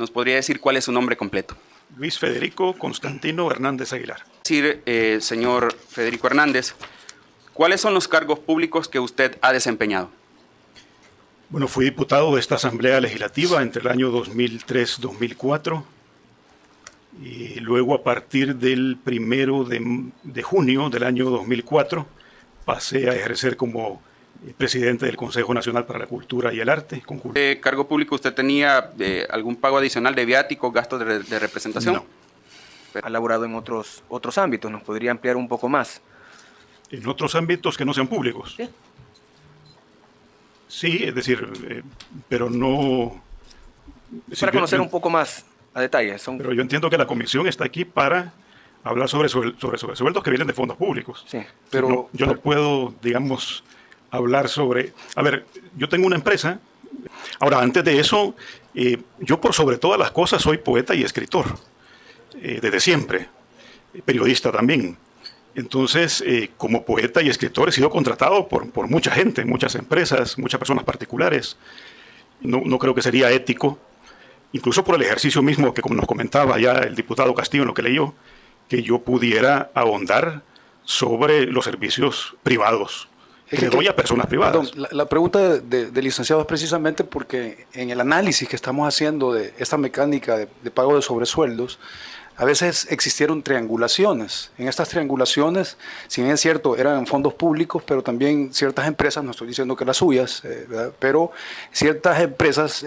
¿Nos podría decir cuál es su nombre completo? Luis Federico Constantino Hernández Aguilar. Señor Federico Hernández, ¿cuáles son los cargos públicos que usted ha desempeñado? Bueno, fui diputado de esta Asamblea Legislativa entre el año 2003-2004 y luego a partir del 1 de junio del año 2004 pasé a ejercer como presidente del Consejo Nacional para la Cultura y el Arte. ¿De cargo público usted tenía algún pago adicional de viáticos, gastos de representación? No. Ha laborado en otros ámbitos, ¿nos podría ampliar un poco más? En otros ámbitos que no sean públicos. Sí. Sí, es decir, pero no... Para conocer un poco más a detalle. Pero yo entiendo que la comisión está aquí para hablar sobre sueldos que vienen de fondos públicos. Sí, pero... Yo no puedo, digamos, hablar sobre... A ver, yo tengo una empresa. Ahora, antes de eso, yo por sobre todas las cosas soy poeta y escritor. Desde siempre. Periodista también. Entonces, como poeta y escritor he sido contratado por mucha gente, muchas empresas, muchas personas particulares. No creo que sería ético, incluso por el ejercicio mismo que como nos comentaba ya el diputado Castillo en lo que leyó, que yo pudiera ahondar sobre los servicios privados que le doy a personas privadas. Perdón, la pregunta del licenciado es precisamente porque en el análisis que estamos haciendo de esta mecánica de pago de sobresueldos, a veces existieron triangulaciones. En estas triangulaciones, si bien es cierto, eran fondos públicos, pero también ciertas empresas, no estoy diciendo que las suyas, ¿verdad? Pero ciertas empresas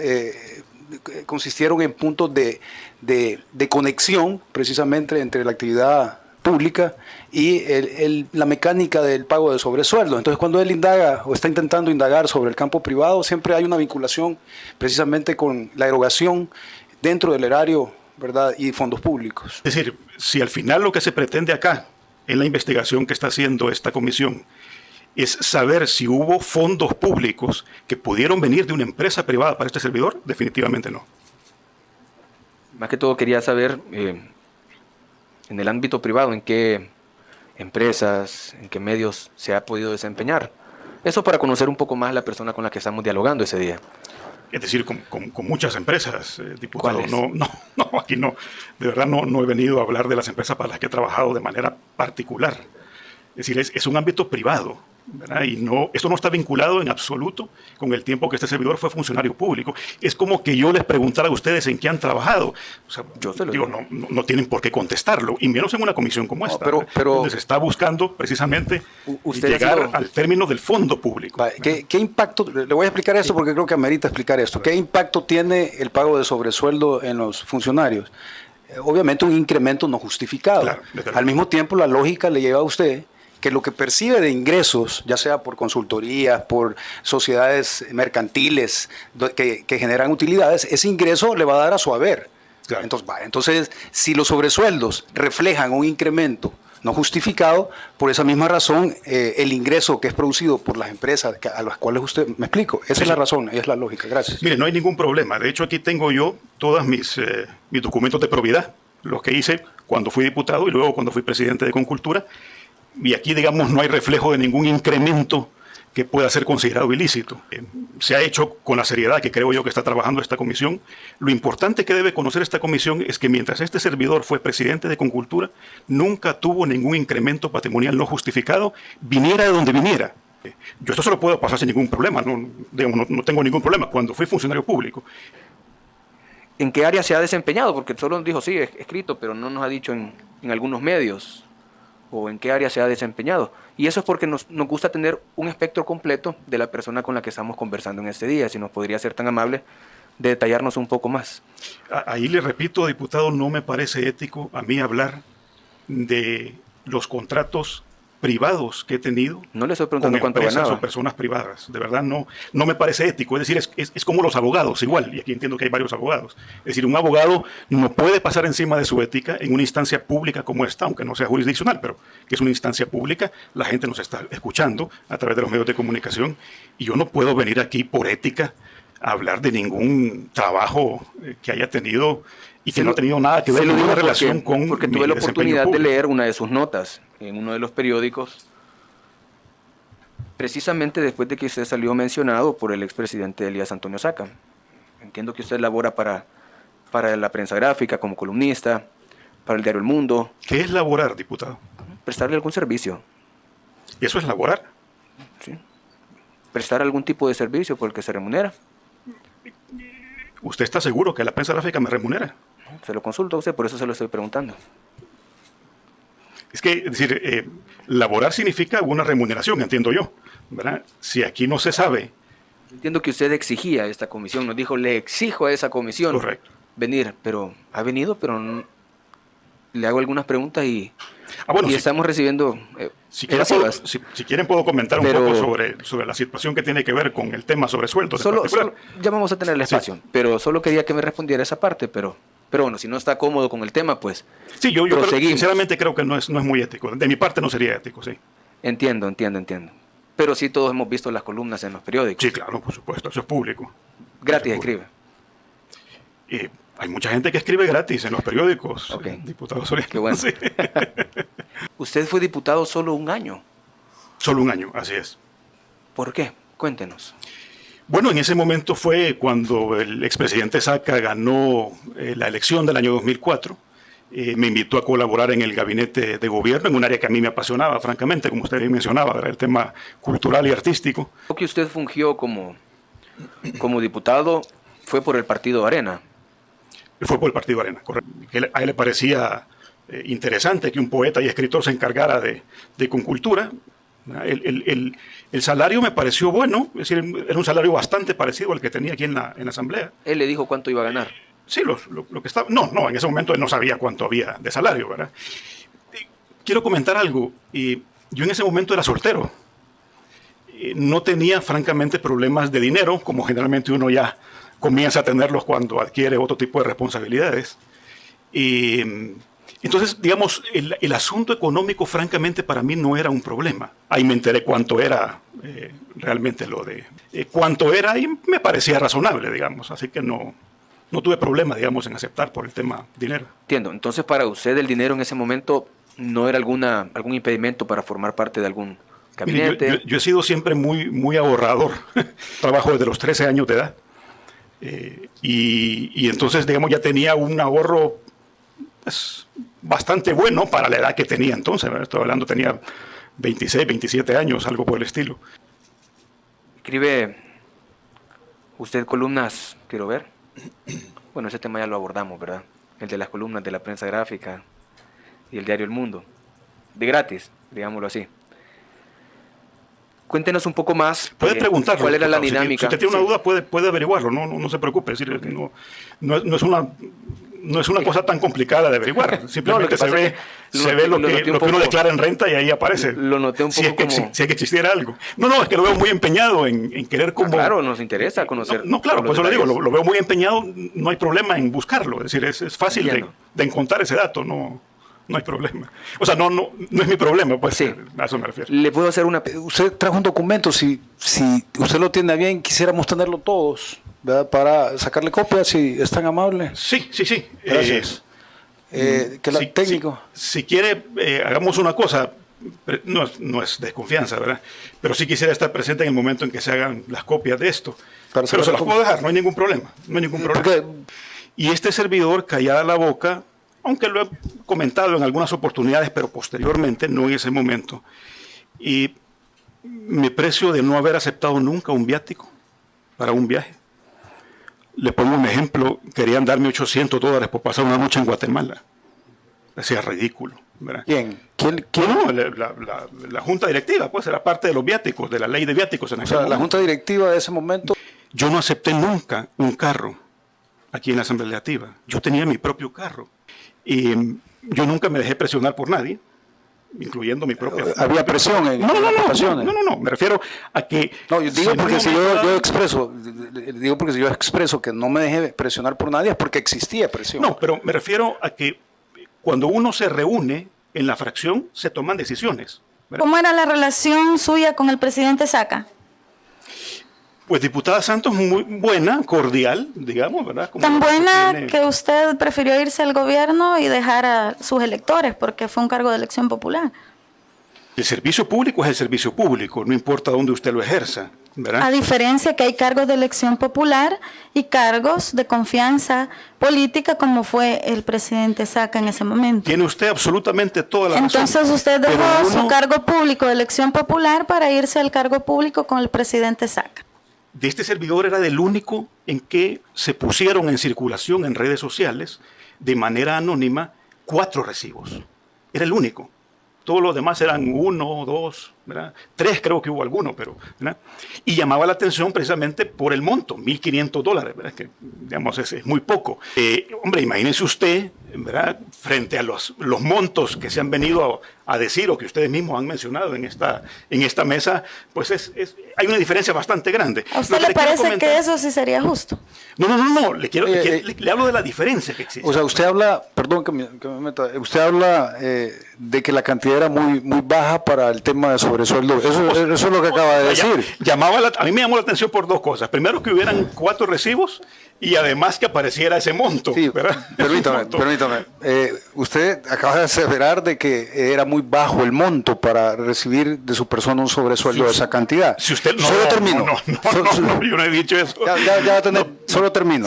consistieron en puntos de conexión precisamente entre la actividad pública y la mecánica del pago de sobresueldos. Entonces, cuando él indaga o está intentando indagar sobre el campo privado, siempre hay una vinculación precisamente con la erogación dentro del erario, ¿verdad? Y fondos públicos. Es decir, si al final lo que se pretende acá, en la investigación que está haciendo esta comisión, es saber si hubo fondos públicos que pudieron venir de una empresa privada para este servidor, definitivamente no. Más que todo quería saber, en el ámbito privado, en qué empresas, en qué medios se ha podido desempeñar. Eso para conocer un poco más a la persona con la que estamos dialogando ese día. Es decir, con muchas empresas, diputado. ¿Cuáles? No, aquí no. De verdad no he venido a hablar de las empresas para las que he trabajado de manera particular. Es decir, es un ámbito privado, ¿verdad? Y esto no está vinculado en absoluto con el tiempo que este servidor fue funcionario público. Es como que yo les preguntara a ustedes en qué han trabajado. O sea, yo se lo digo, digo. no tienen por qué contestarlo, y menos en una comisión como esta, pero donde se está buscando precisamente usted llegar al término del fondo público. ¿Qué impacto? Le voy a explicar esto porque creo que amerita explicar esto. ¿Qué impacto tiene el pago de sobresueldo en los funcionarios? Obviamente un incremento no justificado. Claro, al mismo tiempo, la lógica le lleva a usted que lo que percibe de ingresos, ya sea por consultorías, por sociedades mercantiles que generan utilidades, ese ingreso le va a dar a su haber. Claro. Entonces, si los sobresueldos reflejan un incremento no justificado, por esa misma razón, el ingreso que es producido por las empresas a las cuales usted, me explico, esa es la razón, es la lógica. Gracias. Mire, no hay ningún problema. De hecho, aquí tengo yo todos mis documentos de probidad, los que hice cuando fui diputado y luego cuando fui presidente de Concultura. Y aquí, digamos, no hay reflejo de ningún incremento que pueda ser considerado ilícito. Se ha hecho con la seriedad que creo yo que está trabajando esta comisión. Lo importante que debe conocer esta comisión es que mientras este servidor fue presidente de Concultura, nunca tuvo ningún incremento patrimonial no justificado, viniera de donde viniera. Yo esto se lo puedo pasar sin ningún problema, no tengo ningún problema cuando fui funcionario público. ¿En qué área se ha desempeñado? Porque solo nos dijo, sí, escrito, pero no nos ha dicho en algunos medios o en qué área se ha desempeñado. Y eso es porque nos gusta tener un espectro completo de la persona con la que estamos conversando en este día. Si nos podría ser tan amable de detallarnos un poco más. Ahí le repito, diputado, no me parece ético a mí hablar de los contratos privados que he tenido. No le estoy preguntando cuánto ganaba. O personas privadas. De verdad no me parece ético. Es decir, es como los abogados igual, y aquí entiendo que hay varios abogados. Es decir, un abogado no puede pasar encima de su ética en una instancia pública como esta, aunque no sea jurisdiccional, pero que es una instancia pública, la gente nos está escuchando a través de los medios de comunicación, y yo no puedo venir aquí por ética a hablar de ningún trabajo que haya tenido y que no ha tenido nada que ver con una relación con porque tuve la oportunidad de leer una de sus notas en uno de los periódicos, precisamente después de que usted salió mencionado por el expresidente Elías Antonio Saca. Entiendo que usted labora para para la prensa gráfica, como columnista, para el diario El Mundo, ¿Qué es laborar, diputado? prestarle algún servicio, ¿Eso es laborar? ¿sí? Prestar algún tipo de servicio por el que se remunera. ¿Usted está seguro que la prensa gráfica me remunera? Se lo consulta a usted, por eso se lo estoy preguntando. Es que, es decir, laborar significa una remuneración, entiendo yo, ¿verdad? Si aquí no se sabe, Entiendo que usted exigía a esta comisión, nos dijo, le exijo a esa comisión correcto. venir, pero ha venido, pero le hago algunas preguntas y, Bueno, y si, estamos recibiendo si quieren, puedo, evasivas. si quieren puedo comentar un Pero- poco sobre la situación que tiene que ver con el tema sobre sueldos. en particular. Ya vamos a tener el Sí. espacio, pero solo quería que me respondiera esa parte, pero bueno, si no está cómodo con el tema, pues Sí, yo proseguimos. sinceramente creo que no es muy ético. De mi parte no sería ético, sí. entiendo. Pero sí todos hemos visto las columnas en los periódicos. Sí, claro, por supuesto, eso es público. Gratis Eso es escribe. público. Hay mucha gente que escribe gratis en los periódicos, Ok. diputado Soriano. Qué bueno. Sí. Usted fue diputado solo un año. Solo un año, así es. ¿Por qué? Cuéntenos. Bueno, en ese momento fue cuando el expresidente Saca ganó la elección del año 2004. Me invitó a colaborar en el gabinete de gobierno, en un área que a mí me apasionaba, francamente, como usted bien mencionaba, era el tema cultural y artístico. Lo que usted fungió como diputado fue por el partido Arena. Fue por el Partido Arena, correcto. A él le parecía interesante que un poeta y escritor se encargara de concultura. El salario me pareció bueno, es decir, era un salario bastante parecido al que tenía aquí en la Asamblea. Él le dijo cuánto iba a ganar. Sí, lo que estaba... No, en ese momento él no sabía cuánto había de salario, ¿verdad? Quiero comentar algo. Yo en ese momento era soltero. No tenía, francamente, problemas de dinero, como generalmente uno ya comienza a tenerlos cuando adquiere otro tipo de responsabilidades. Entonces, digamos, el asunto económico, francamente, para mí no era un problema. Ahí me enteré cuánto era realmente lo de... cuánto era y me parecía razonable, digamos. Así que no tuve problema, digamos, en aceptar por el tema dinero. Entiendo. Entonces, para usted el dinero en ese momento no era algún impedimento para formar parte de algún Mire, gabinete. yo he sido siempre muy ahorrador. Trabajo desde los 13 años de edad. Y entonces, digamos, ya tenía un ahorro pues, bastante bueno para la edad que tenía entonces, ¿verdad? Estoy hablando, tenía 26, 27 años, algo por el estilo. Escribe usted columnas, quiero ver. Bueno, ese tema ya lo abordamos, ¿verdad? El de las columnas de la prensa gráfica y el diario El Mundo. De gratis, digámoslo así. Cuéntenos un poco más. Puede preguntarlo. ¿Cuál era la diputado. Si dinámica? usted tiene una Sí. duda, puede averiguarlo, no se preocupe. Es decir, no es una cosa tan complicada de averiguar. Simplemente que se pasa ve, es que se ve lo noté que un uno poco- declara en renta y ahí aparece. Lo noté un Si poco es que, como... si es que existiera algo. No, es que lo veo muy empeñado en querer como... Claro, nos interesa conocer. No, claro, los por eso le digo, detalles. lo veo muy empeñado, no hay problema en buscarlo. Es decir, es fácil Entiendo. de encontrar ese dato, no hay problema. O sea, no es mi problema, pues, Sí. a eso me refiero. Le puedo hacer una... Usted trajo un documento, si usted lo tiene a bien, quisiéramos tenerlo todos, ¿verdad? Para sacarle copias, si es tan amable. Sí. Gracias. Que la si- técnico. Si quiere, hagamos una cosa. No es desconfianza, ¿verdad? Pero sí quisiera estar presente en el momento en que se hagan las copias de esto. Para Pero saber se las cómo- puedo dejar, no hay ningún problema. No hay ningún problema. Porque Y este servidor, callada la boca, aunque lo he comentado en algunas oportunidades, pero posteriormente, no en ese momento, y me precio de no haber aceptado nunca un viático para un viaje. Le pongo un ejemplo, querían darme $800 por pasar una noche en Guatemala. Decía ridículo, ¿verdad? ¿quién? No, la junta directiva, pues era parte de los viáticos, de la ley de viáticos en O aquel sea, la momento. junta directiva de ese momento. Yo no acepté nunca un carro aquí en la Asamblea Legislativa. Yo tenía mi propio carro. Y yo nunca me dejé presionar por nadie, incluyendo mi propia... Había presión en las votaciones. No, me refiero a que... No, yo digo si en un porque si momento yo dado- expreso que no me dejé presionar por nadie es porque existía presión. No, pero me refiero a que cuando uno se reúne en la fracción, se toman decisiones, ¿verdad? ¿Cómo era la relación suya con el presidente Saca? Pues diputada Santos, muy buena, cordial, digamos, ¿verdad? Como Tan lo buena tiene- que usted prefirió irse al gobierno y dejar a sus electores porque fue un cargo de elección popular. El servicio público es el servicio público, no importa dónde usted lo ejerza. ¿verdad? A diferencia que hay cargos de elección popular y cargos de confianza política, como fue el presidente Saca en ese momento. Tiene usted absolutamente toda la razón. Entonces usted Pero dejó uno su cargo público de elección popular para irse al cargo público con el presidente Saca. de este servidor era del único en que se pusieron en circulación en redes sociales de manera anónima 4 recibos. Era el único. Todos los demás eran 1, 2, ¿verdad? 3 creo que hubo alguno, pero, ¿verdad? Y llamaba la atención precisamente por el monto, $1,500, ¿verdad? Que, digamos, es muy poco. Hombre, imagínense usted, ¿verdad? Frente a los montos que se han venido a decir o que ustedes mismos han mencionado en esta mesa, pues hay una diferencia bastante grande. ¿A usted le parece que eso sí sería justo? No, le hablo de la diferencia que existe. O sea, usted habla, perdón que me meta, usted habla de que la cantidad era muy baja para el tema de sobresueldo. Eso es lo que acaba de decir. A mí me llamó la atención por 2 cosas. Primero, que hubieran 4 recibos y además que apareciera ese monto. Sí, ¿verdad? permítame. Usted acaba de aseverar de que era muy bajo el monto para recibir de su persona un sobresueldo de esa cantidad. Si usted Solo termino. No, yo no he dicho eso. Ya va a tener, solo termino.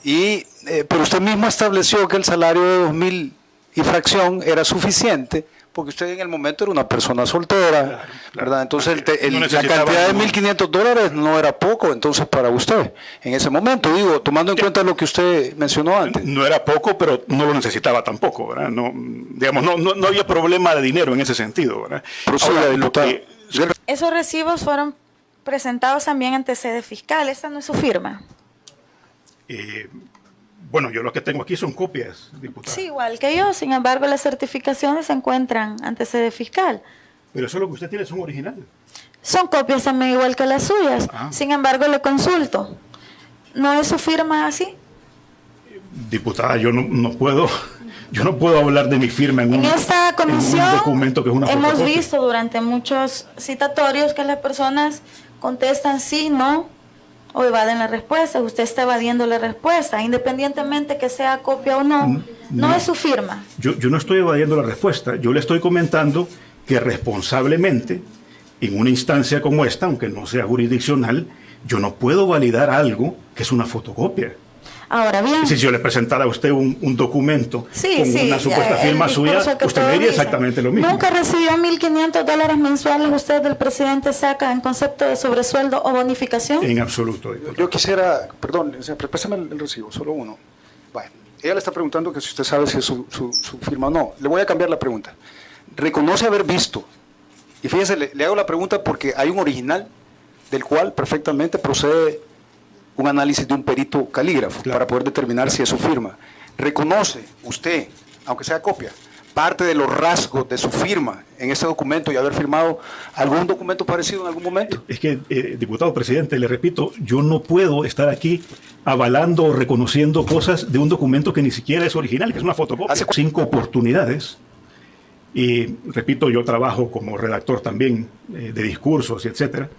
Sí. Pero usted mismo estableció que el salario de 2,000 y fracción era suficiente porque usted en el momento era una persona soltera, ¿verdad? Entonces la cantidad de $1,500 no era poco entonces para usted en ese momento, digo, tomando en cuenta lo que usted mencionó antes. No era poco, pero no lo necesitaba tampoco, ¿verdad? No había problema de dinero en ese sentido, ¿verdad? Ahora, diputado. Esos recibos fueron presentados también ante sede fiscal. Esta no es su firma. Bueno, yo lo que tengo aquí son copias, diputado. Sí, igual que yo. Sin embargo, las certificaciones se encuentran ante sede fiscal. Pero eso es lo que usted tiene, son originales. Son copias también igual que las suyas. Ah. Sin embargo, le consulto. ¿No es su firma así? Diputada, yo no puedo hablar de mi firma en esta comisión un documento que es una hemos fotocopia. visto durante muchos citatorios que las personas contestan sí, no, o evaden la respuesta. Usted está evadiendo la respuesta, independientemente que sea copia o no. No es su firma. Yo no estoy evadiendo la respuesta. Yo le estoy comentando que responsablemente, en una instancia como esta, aunque no sea jurisdiccional, yo no puedo validar algo que es una fotocopia. Ahora bien, Si yo le presentara a usted un documento sí, con una supuesta firma suya, usted me diría exactamente lo mismo. ¿Nunca recibió $1,500 mensuales usted del presidente Saca en concepto de sobresueldo o bonificación? En absoluto. Diputado. Yo quisiera, perdón, préstame el recibo, solo uno. Bueno, ella le está preguntando que si usted sabe si es su firma o no. Le voy a cambiar la pregunta. ¿Reconoce haber visto? Y fíjese, le hago la pregunta porque hay un original del cual perfectamente procede un análisis de un perito calígrafo para poder determinar si es su firma. ¿Reconoce usted, aunque sea copia, parte de los rasgos de su firma en este documento y haber firmado algún documento parecido en algún momento? Es que, diputado presidente, le repito, yo no puedo estar aquí avalando o reconociendo cosas de un documento que ni siquiera es original, que es una fotocopia. Hace 5 oportunidades. Y repito, yo trabajo como redactor también de discursos y etcétera.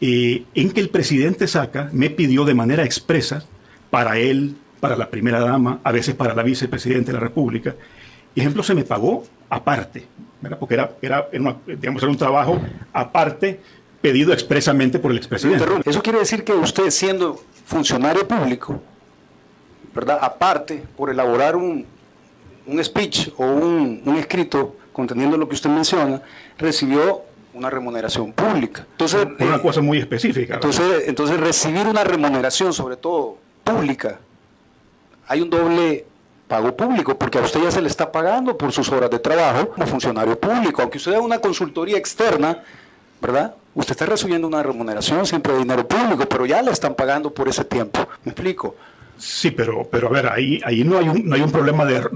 En que el presidente Saca me pidió de manera expresa para él, para la primera dama, a veces para la vicepresidenta de la República. Ejemplo, se me pagó aparte, ¿verdad? Porque era un trabajo aparte pedido expresamente por el expresidente. Eso quiere decir que usted, siendo funcionario público, ¿verdad? Aparte, por elaborar un speech o un escrito conteniendo lo que usted menciona, recibió una remuneración pública. Entonces, una cosa muy específica. Entonces, recibir una remuneración, sobre todo pública, hay un doble pago público, porque a usted ya se le está pagando por sus horas de trabajo como funcionario público. Aunque usted haga una consultoría externa, ¿verdad? Usted está recibiendo una remuneración siempre de dinero público, pero ya le están pagando por ese tiempo. ¿Me explico? Sí, pero a ver, ahí no hay un problema es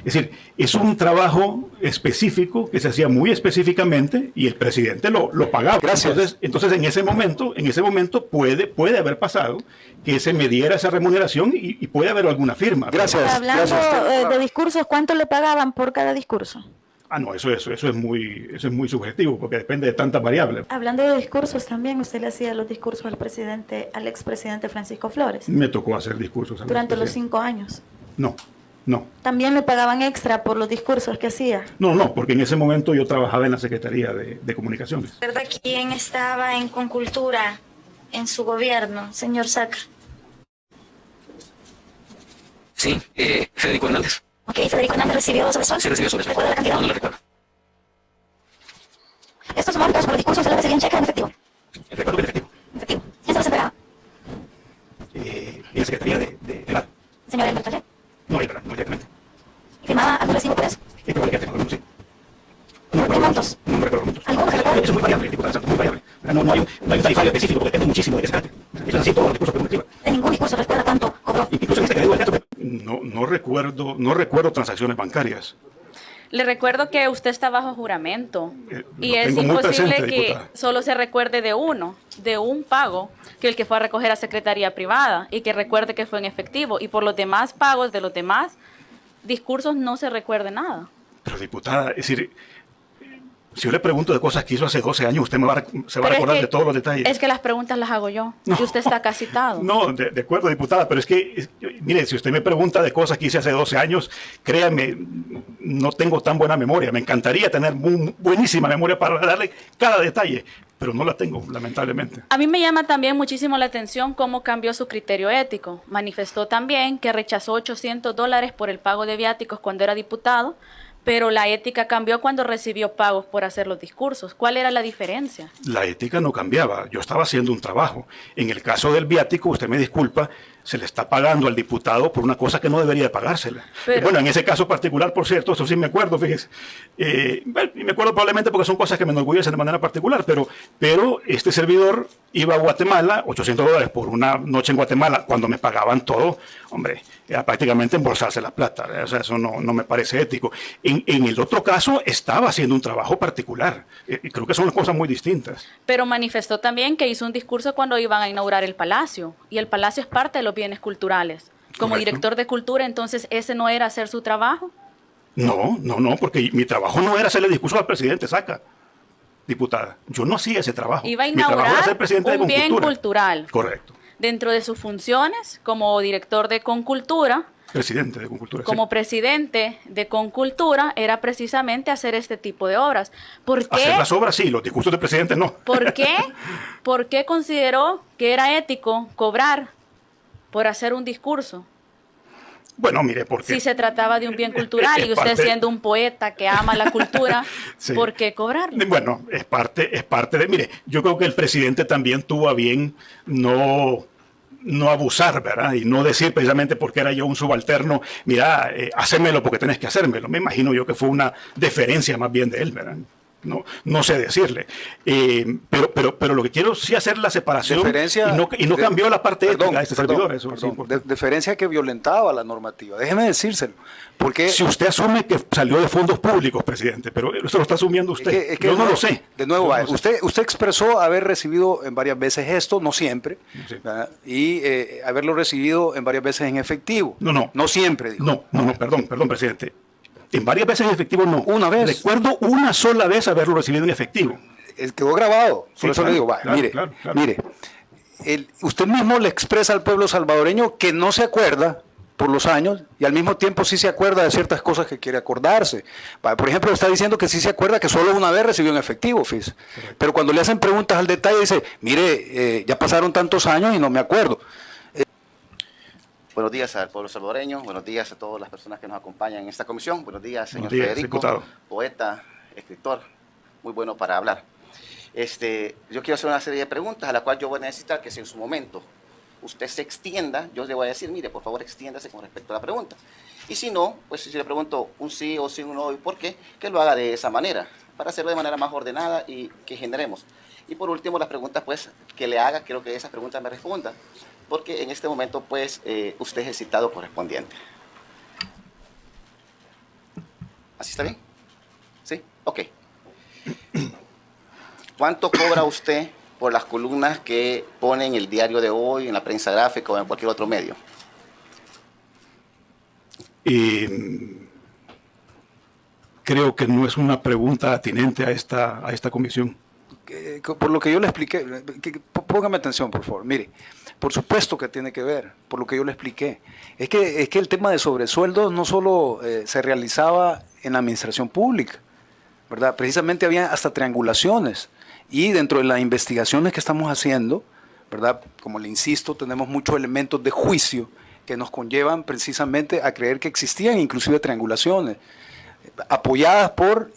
decir, es un trabajo específico que se hacía muy específicamente y el presidente lo pagaba. Gracias. Entonces en ese momento puede haber pasado que se me diera esa remuneración y puede haber alguna firma. Gracias. Hablando de discursos, ¿cuánto le pagaban por cada discurso? No, eso es muy subjetivo porque depende de tantas variables. Hablando de discursos también, usted le hacía los discursos al expresidente Francisco Flores. Me tocó hacer discursos. Durante los 5 años. No. ¿También le pagaban extra por los discursos que hacía? No, porque en ese momento yo trabajaba en la Secretaría de Comunicaciones. ¿Verdad quién estaba en Concultura en su gobierno, señor Sacre? Sí, Federico Hernández. Ok, Federico Hernández recibió sobresueldo. Sí, recibió sobresueldo. ¿Recuerda la cantidad? No, no lo recuerdo. Estos montos por discursos se los recibían cheque o en efectivo. Recuerdo que efectivo. Efectivo. ¿Quién se los entregaba? la Secretaría de la... Señor Elmer Taller. No, no directamente. ¿Firmaba algún recibo por eso? Es probable que tenga algún, sí. ¿Qué montos? No me recuerdo mucho. ¿Algunos que recuerden? Eso es muy variable, diputada Santos, muy variable. No hay un tarifario específico porque depende muchísimo de qué se trate. Eso es así, todos los discursos que uno escriba. De ningún discurso recuerda cuánto cobró. Incluso en este que digo el dato, no recuerdo transacciones bancarias. Le recuerdo que usted está bajo juramento y Lo es tengo muy imposible presente, que diputada. solo se recuerde de un pago, que el que fue a recoger a Secretaría Privada, y que recuerde que fue en efectivo, y por los demás pagos de los demás discursos no se recuerde nada. Pero diputada, es decir, si yo le pregunto de cosas que hizo hace 12 años, usted se va a Pero es recordar que- de todos los detalles. Es que las preguntas las hago yo, No. y usted está acá citado. No, de acuerdo, diputada, pero es que, mire, si usted me pregunta de cosas que hice hace 12 años, créame, no tengo tan buena memoria. Me encantaría tener buenísima memoria para darle cada detalle, pero no la tengo, lamentablemente. A mí me llama también muchísimo la atención cómo cambió su criterio ético. Manifestó también que rechazó $800 por el pago de viáticos cuando era diputado, pero la ética cambió cuando recibió pagos por hacer los discursos. ¿Cuál era la diferencia? La ética no cambiaba, yo estaba haciendo un trabajo. En el caso del viático, usted me disculpa, se le está pagando al diputado por una cosa que no debería de pagársela. Pero- Bueno, en ese caso particular, por cierto, eso sí me acuerdo, fíjese. Bueno, y me acuerdo probablemente porque son cosas que me enorgullecen de manera particular, pero este servidor iba a Guatemala, $800 por una noche en Guatemala, cuando me pagaban todo, hombre, era prácticamente embolsarse la plata. O sea, eso no me parece ético. En el otro caso, estaba haciendo un trabajo particular. Y creo que son cosas muy distintas. Pero manifestó también que hizo un discurso cuando iban a inaugurar el Palacio, y el Palacio es parte de los bienes culturales. Como Correcto. director de cultura, entonces, ¿ese no era hacer su trabajo? No, porque mi trabajo no era hacerle discurso al presidente, saca, diputada. Yo no hacía ese trabajo. Iba a Mi trabajo era inaugurar ser presidente de un bien Concultura. cultural. Correcto. Dentro de sus funciones como director de Concultura, Presidente de Concultura. como sí. presidente de Concultura, era precisamente hacer este tipo de obras. ¿Por qué? Hacer las obras sí, los discursos del presidente no. ¿Por qué? ¿Por qué consideró que era ético cobrar por hacer un discurso? Bueno, mire, porque... Si se trataba de un bien cultural y usted parte- siendo un poeta que ama la cultura, Sí. ¿por qué cobrarle? Bueno, es parte de... Mire, yo creo que el presidente también tuvo a bien no abusar, ¿verdad? Y no decir precisamente porque era yo un subalterno, mira, hacérmelo porque tenés que hacérmelo. Me imagino yo que fue una deferencia más bien de él, ¿verdad? No sé decirle. Pero lo que quiero sí hacer la separación Deferencia y no de- cambió la parte perdón, ética de este perdón, servidor. Eso, perdón, sí, porque deferencia que violentaba la normativa. Déjeme decírselo. Porque si usted asume que salió de fondos públicos, presidente, pero eso lo está asumiendo usted. es que yo de no nuevo- lo sé. De nuevo, Yo no vaya, lo sé. usted expresó haber recibido en varias veces esto, no siempre, Sí. ¿verdad? Y haberlo recibido en varias veces en efectivo. No. No siempre, dijo. No, perdón, presidente. En varias veces en efectivo no. Una vez. Recuerdo una sola vez haberlo recibido en efectivo. Quedó grabado. Sí, Por eso claro, le digo, vaya, claro, mire, claro. mire, usted mismo le expresa al pueblo salvadoreño que no se acuerda por los años y al mismo tiempo sí se acuerda de ciertas cosas que quiere acordarse. Vaya, por ejemplo, está diciendo que sí se acuerda que solo una vez recibió en efectivo, fíjese. Pero cuando le hacen preguntas al detalle dice, mire, ya pasaron tantos años y no me acuerdo. Buenos días al pueblo salvadoreño, buenos días a todas las personas que nos acompañan en esta comisión, buenos días, señor Buenos días, Federico, diputado. poeta, escritor, muy bueno para hablar. Yo quiero hacer una serie de preguntas a las cuales yo voy a necesitar que si en su momento usted se extienda, yo le voy a decir, mire, por favor extiéndase con respecto a la pregunta. Y si no, pues si le pregunto un sí o sí, un no y por qué, que lo haga de esa manera, para hacerlo de manera más ordenada y que generemos. Y por último, las preguntas, pues, que le haga, quiero que esas preguntas me respondan, porque en este momento, pues, usted es el citado correspondiente. ¿Así está bien? ¿Sí? Ok. ¿Cuánto cobra usted por las columnas que pone en el diario de hoy, en la prensa gráfica o en cualquier otro medio? Creo que no es una pregunta atinente a esta comisión. Por lo que yo le expliqué, póngame atención, por favor. Mire, por supuesto que tiene que ver, por lo que yo le expliqué. Es que el tema de sobresueldos no solo se realizaba en la administración pública, ¿verdad? Precisamente había hasta triangulaciones. Y dentro de las investigaciones que estamos haciendo, ¿verdad? Como le insisto, tenemos muchos elementos de juicio que nos conllevan precisamente a creer que existían inclusive triangulaciones, apoyadas por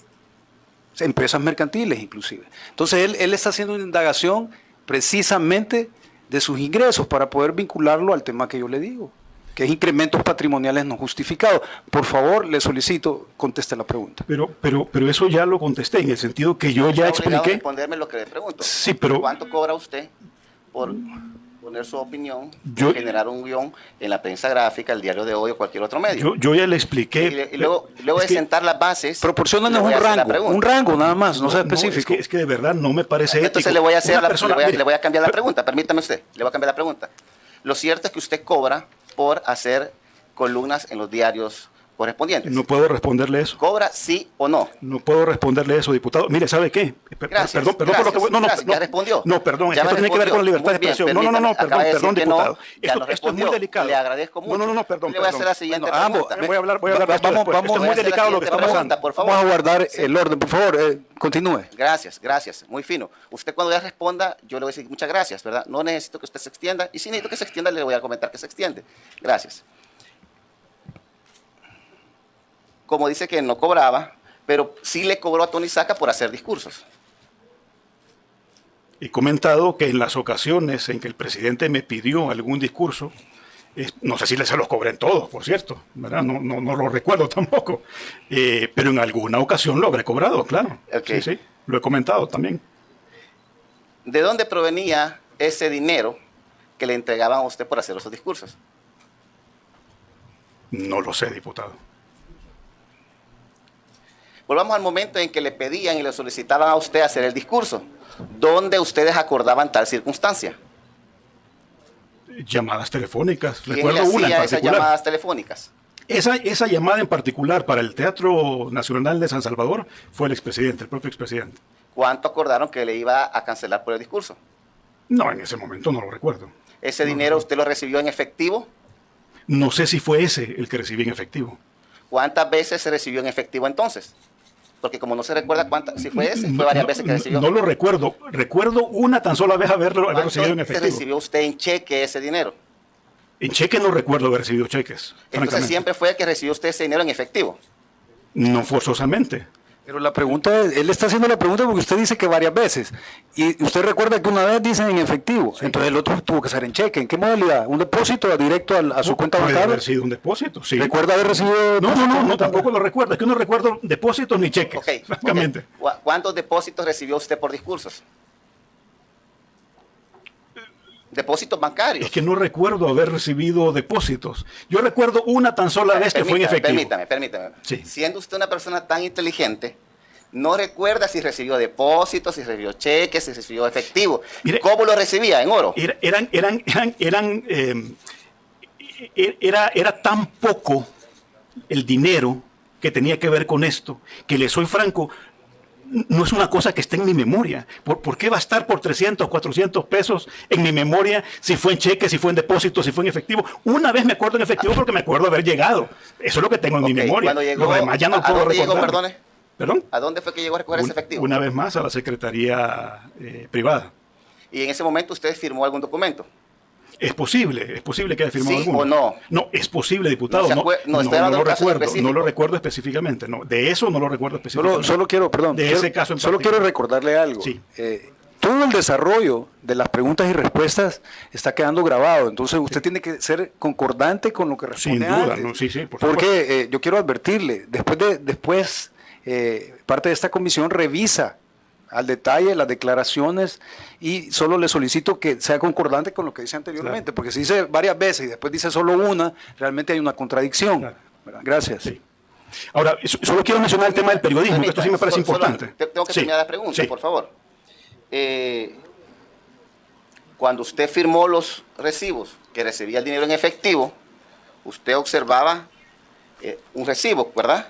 empresas mercantiles inclusive. Entonces él está haciendo una indagación precisamente de sus ingresos para poder vincularlo al tema que yo le digo, que es incrementos patrimoniales no justificados. Por favor, le solicito, conteste la pregunta. Pero eso ya lo contesté, en el sentido que yo ya Está obligado a expliqué. responderme lo que le pregunto. Sí, pero- ¿Cuánto cobra usted por poner su opinión, Yo- generar un guión en la prensa gráfica, el diario de hoy o cualquier otro medio? Yo ya le expliqué. Y luego Es de que- sentar las bases, Proporciónanos le voy a hacer la un pregunta. rango nada más, no sea específico. Es que de verdad no me parece Entonces ético. le voy a hacer Una persona- mire, le voy a cambiar la pero- pregunta, permítame usted, le voy a cambiar la pregunta. Lo cierto es que usted cobra por hacer columnas en los diarios correspondientes. No puedo responderle eso. ¿Cobra sí o no? No puedo responderle eso, diputado. Mire, ¿sabe qué? Gracias, Perdón por lo que gracias, voy. No, gracias, ya respondió. No, perdón, es Ya que esto me tiene que ver con la respondió. libertad de Muy bien, expresión. No, permítame, perdón, acaba de perdón, decir que no, diputado. ya Esto nos es muy respondió. delicado. Le agradezco mucho. No, perdón. Le voy a hacer la siguiente pregunta. Voy a hablar de esto vamos, después. vamos, Esto es muy voy a hacer la delicado lo que está siguiente pasando. pregunta, por favor. Vamos a guardar el orden, por favor, continúe. Gracias, gracias. Muy fino. Usted cuando ya responda, yo le voy a decir muchas gracias, ¿verdad? No necesito que usted se extienda. Y si necesito que se extienda, le voy a comentar que se extiende. Gracias. Como dice que no cobraba, pero sí le cobró a Tony Saca por hacer discursos. He comentado que en las ocasiones en que el presidente me pidió algún discurso, no sé si se los cobré en todos, por cierto, ¿verdad? No lo recuerdo tampoco, pero en alguna ocasión lo habré cobrado, claro. Ok. Sí, lo he comentado también. ¿De dónde provenía ese dinero que le entregaban a usted por hacer esos discursos? No lo sé, diputado. Volvamos al momento en que le pedían y le solicitaban a usted hacer el discurso. ¿Dónde ustedes acordaban tal circunstancia? Llamadas telefónicas, ¿Quién le recuerdo una en hacía esas particular. llamadas telefónicas? Esa llamada en particular para el Teatro Nacional de San Salvador fue el expresidente, el propio expresidente. ¿Cuánto acordaron que le iba a cancelar por el discurso? No, en ese momento no lo recuerdo. ¿Ese dinero usted lo recibió en efectivo? No sé si fue ese el que recibí en efectivo. ¿Cuántas veces se recibió en efectivo entonces? Porque como no se recuerda si fue ese, fue varias veces que recibió. No lo recuerdo. Recuerdo una tan sola vez haber recibido en ¿Cuánto efectivo. recibió usted en cheque ese dinero? En cheque no recuerdo haber recibido cheques, Entonces francamente. siempre fue el que recibió usted ese dinero en efectivo. No forzosamente. Pero la pregunta es, él está haciendo la pregunta porque usted dice que varias veces. Y usted recuerda que una vez dicen en efectivo. Entonces el otro tuvo que ser en cheque. ¿En qué modalidad? ¿Un depósito directo a su cuenta Puede bancaria? haber sido un depósito, sí. ¿Recuerda haber recibido? No, tampoco lo recuerdo. Es que no recuerdo depósitos ni cheques, Ok, francamente. ok. ¿Cuántos depósitos recibió usted por discursos? Depósitos bancarios. Es que no recuerdo haber recibido depósitos. Yo recuerdo una tan sola vez que fue en efectivo. Permítame. Sí. Siendo usted una persona tan inteligente, no recuerda si recibió depósitos, si recibió cheques, si recibió efectivo. Mire, ¿Cómo lo recibía? ¿En oro? Era tan poco el dinero que tenía que ver con esto, que le soy franco, no es una cosa que esté en mi memoria. ¿Por qué va a estar por 300, 400 pesos en mi memoria si fue en cheque, si fue en depósito, si fue en efectivo? Una vez me acuerdo en efectivo porque me acuerdo haber llegado. Eso es lo que tengo en mi Ok, memoria. cuando llegó, Lo demás ya no ¿a puedo dónde llegó, recordar. perdone? ¿Perdón? ¿A dónde fue que llegó a recoger ese efectivo? Una vez más a la Secretaría Privada. Y en ese momento usted firmó algún documento. Es posible que haya firmado ¿Sí alguno. o no? No, es posible, diputado. No se estoy hablando lo de un caso recuerdo, específico. no lo recuerdo específicamente. No, de eso no lo recuerdo específicamente. Solo quiero, perdón, De ese caso en solo particular. quiero recordarle algo. Sí. Todo el desarrollo de las preguntas y respuestas está quedando grabado, entonces usted tiene que ser concordante con lo que responde Sin duda, antes. ¿no? Sí, por Porque yo quiero advertirle, después parte de esta comisión revisa al detalle las declaraciones y solo le solicito que sea concordante con lo que dice anteriormente, Claro. porque si dice varias veces y después dice solo una, realmente hay una contradicción. Claro. ¿Verdad? Gracias. Sí. Ahora, solo quiero mencionar el tema del periodismo, que esto sí me parece importante. Tengo que Sí, terminar la pregunta, sí. por favor. Cuando usted firmó los recibos que recibía el dinero en efectivo, usted observaba un recibo, ¿verdad?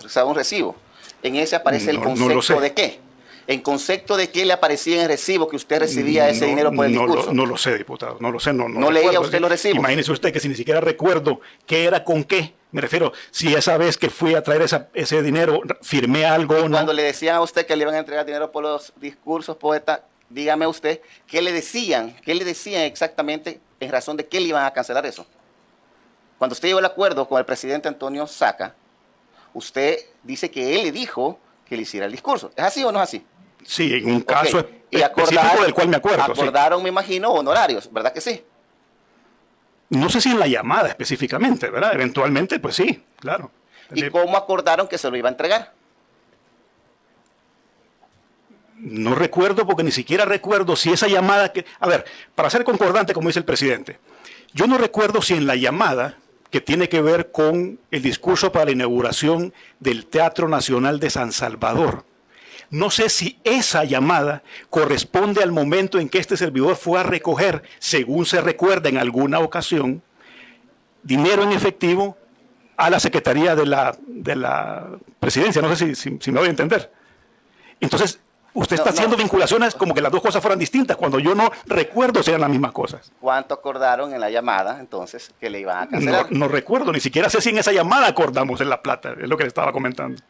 Observaba un recibo. En ese aparece el No lo concepto sé. de qué. ¿En concepto de qué le aparecía en el recibo que usted recibía ese dinero por el discurso? No lo sé, diputado, no lo sé. No ¿No leía recuerdo. usted los recibos? Imagínese usted que si ni siquiera recuerdo qué era con qué. Me refiero, si esa vez que fui a traer ese dinero, firmé algo o no. Cuando le decían a usted que le iban a entregar dinero por los discursos, poeta, dígame usted, ¿qué le decían exactamente en razón de qué le iban a cancelar eso? Cuando usted llegó al acuerdo con el presidente Antonio Saca, usted dice que él le dijo que le hiciera el discurso. ¿Es así o no es así? Sí, en un caso Ok. Y específico del cual me acuerdo. Sí. Acordaron, me imagino, honorarios, ¿verdad que sí? No sé si en la llamada específicamente, ¿verdad? Eventualmente, pues sí, claro. ¿Y cómo acordaron que se lo iba a entregar? No recuerdo porque ni siquiera recuerdo si esa llamada que... A ver, para ser concordante, como dice el presidente, yo no recuerdo si en la llamada que tiene que ver con el discurso para la inauguración del Teatro Nacional de San Salvador, no sé si esa llamada corresponde al momento en que este servidor fue a recoger, según se recuerda en alguna ocasión, dinero en efectivo a la Secretaría de la Presidencia. No sé si me voy a entender. Entonces, usted está haciendo vinculaciones como que las dos cosas fueran distintas, cuando yo no recuerdo si eran las mismas cosas. ¿Cuánto acordaron en la llamada, entonces, que le iban a cancelar? No recuerdo, ni siquiera sé si en esa llamada acordamos en La Plata, es lo que le estaba comentando.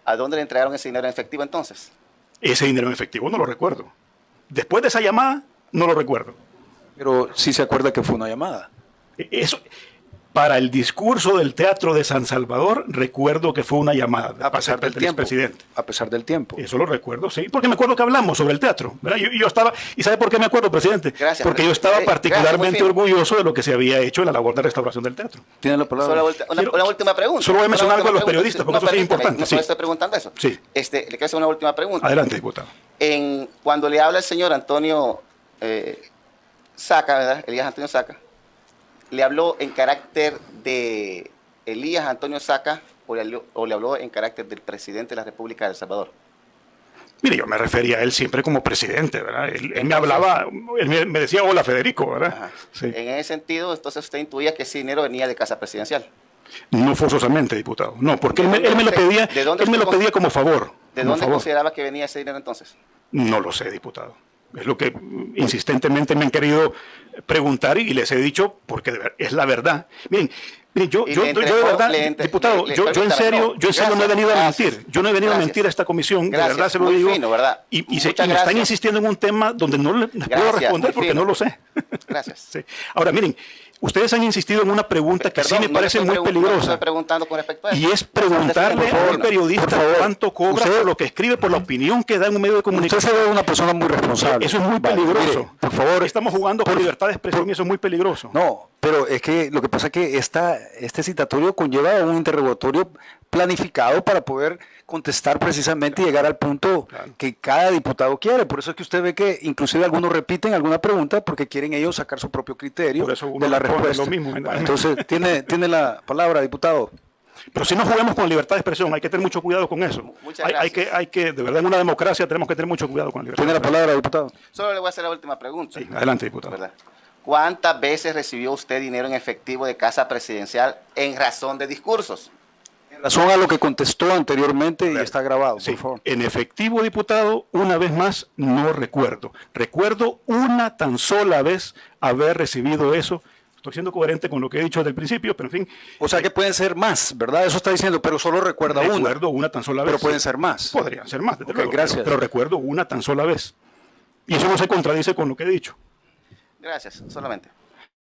¿A dónde le entregaron ese dinero en efectivo entonces? Ese dinero en efectivo no lo recuerdo. Después de esa llamada, no lo recuerdo. Pero sí se acuerda que fue una llamada. Eso, para el discurso del Teatro de San Salvador, recuerdo que fue una llamada A pesar del tiempo. presidente. A pesar del tiempo. Eso lo recuerdo, sí, porque me acuerdo que hablamos sobre el teatro, ¿verdad? Yo estaba, ¿y sabe por qué me acuerdo, presidente? Gracias, porque yo estaba gracias, particularmente muy bien. orgulloso de lo que se había hecho en la labor de restauración del teatro. Tiene la palabra. Una última pregunta. Solo voy a mencionar algo a los Una última periodistas, porque pregunta. eso sí es Permítame, importante, No sí. solo estoy preguntando eso. Sí. Le quiero hacer una última pregunta. Adelante, diputado. Cuando le habla el señor Antonio Saca, ¿verdad? Elías Antonio Saca, ¿le habló en carácter de Elías Antonio Saca o le habló en carácter del presidente de la República de El Salvador? Mire, yo me refería a él siempre como presidente, ¿verdad? Él me hablaba, él me decía, hola Federico, ¿verdad? Ajá. Sí. En ese sentido, entonces usted intuía que ese dinero venía de Casa Presidencial. No forzosamente, diputado. No, porque él me lo usted- pedía, de dónde él me usted lo pedía como favor. ¿De como dónde favor. consideraba que venía ese dinero entonces? No lo sé, diputado. Es lo que insistentemente me han querido preguntar y les he dicho porque es la verdad. Miren, yo Y de le entregó- verdad, le entre- diputado, le- yo en permítame, serio, no he venido a gracias, mentir. Yo no he venido a gracias. mentir a esta comisión, de Gracias, verdad se lo muy digo. fino, ¿verdad? Y me Muchas están gracias. insistiendo en un tema donde no les puedo Gracias, responder muy porque fino. no lo sé. Gracias. Sí. Ahora, miren, ustedes han insistido en una pregunta que Perdón, sí me no parece le muy estoy no le peligrosa. estoy preguntando con respecto a eso. Y es preguntarle Por a favor, un periodista cuánto cobra por lo que escribe, por la opinión que da en un medio de Usted comunicación. se ve una persona muy responsable. Eso es muy Vale, peligroso. mire, por favor. Estamos jugando con libertad de expresión y eso es muy peligroso. No, pero es que lo que pasa es que este citatorio conlleva un interrogatorio planificado para poder contestar precisamente y llegar al punto que cada diputado quiere. Por eso es que usted ve que inclusive algunos repiten alguna pregunta porque quieren ellos sacar su propio criterio Por eso uno de la responde respuesta. lo mismo. Bueno, entonces, tiene la palabra, diputado. Pero si no juguemos con libertad de expresión, hay que tener mucho cuidado con eso. Muchas Hay que, de verdad, en una democracia tenemos que tener mucho cuidado con la libertad Tiene de la expresión. palabra, diputado. Solo le voy a hacer la última pregunta. Sí, adelante, diputado. ¿Verdad? ¿Cuántas veces recibió usted dinero en efectivo de Casa Presidencial en razón de discursos? En razón a lo que contestó anteriormente y está grabado, Sí, por favor. en efectivo, diputado, una vez más, no recuerdo. Recuerdo una tan sola vez haber recibido eso. Estoy siendo coherente con lo que he dicho desde el principio, pero en fin. O sea que pueden ser más, ¿verdad? Eso está diciendo, pero solo recuerda una. Recuerdo una tan sola vez. Pero pueden ser más. Podrían ser más, desde Ok, luego, gracias. Pero recuerdo una tan sola vez. Y eso no se contradice con lo que he dicho. Gracias, solamente.